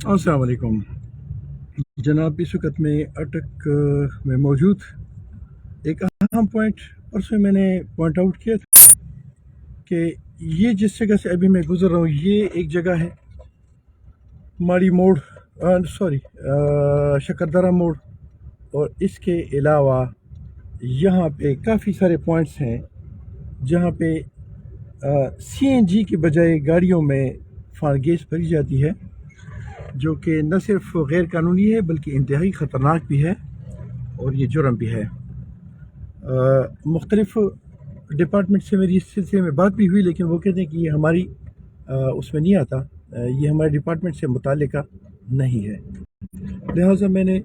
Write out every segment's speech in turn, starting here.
अस्सलाम वालेकुम जनाब। इस वक्त मैं अटक में मौजूद एक अहम पॉइंट परसों मैंने पॉइंट आउट किया था कि ये जिस जगह से अभी मैं गुज़र रहा हूँ ये एक जगह है माड़ी मोड़, सॉरी शकरदरा मोड़। और इसके अलावा यहाँ पे काफ़ी सारे पॉइंट्स हैं जहाँ पे CNG के बजाय गाड़ियों में फारगेस भरी जाती है, जो कि न सिर्फ गैर कानूनी है बल्कि इंतहाई ख़तरनाक भी है और ये जुर्म भी है। मुख्तलिफ डिपार्टमेंट से मेरी इस सिलसिले में बात भी हुई, लेकिन वो कहते हैं कि ये हमारी उसमें नहीं आता, ये हमारे डिपार्टमेंट से मुताल्लिका नहीं है। लिहाजा मैंने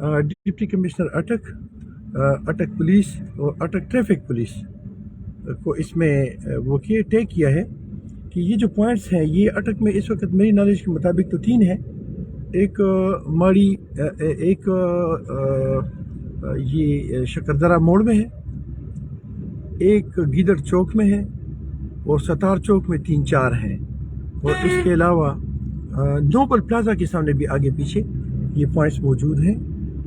डिप्टी कमिश्नर अटक पुलिस और अटक ट्रैफिक पुलिस को इसमें वो टेक किया है कि ये जो पॉइंट्स हैं ये अटक में इस वक्त मेरी नॉलेज के मुताबिक तो 3 है। एक माड़ी, एक ये शकरदरा मोड़ में है, एक गीदड़ चौक में है और सतार चौक में 3-4 हैं। और इसके अलावा नोबल प्लाजा के सामने भी आगे पीछे ये पॉइंट्स मौजूद हैं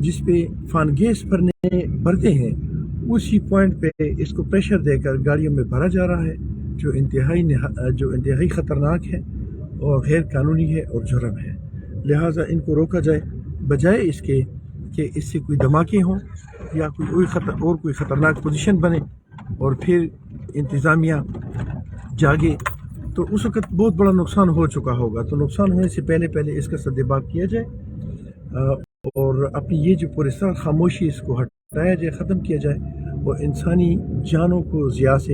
जिस पे फानगेस भरते हैं। उसी पॉइंट पे इसको प्रेशर देकर गाड़ियों में भरा जा रहा है, जो इंतहाई ख़तरनाक है और गैर कानूनी है और जुर्म है। लिहाजा इनको रोका जाए, बजाय इसके कि इससे कोई धमाके हों या कोई ख़तरनाक पोजीशन बने और फिर इंतज़ामिया जागे तो उस वक्त बहुत बड़ा नुकसान हो चुका होगा। तो नुकसान होने से पहले इसका सद्देबाब किया जाए और अपनी ये जो पुरस्कार खामोशी इसको हटाया जाए, ख़त्म किया जाए और इंसानी जानों को ज़िया से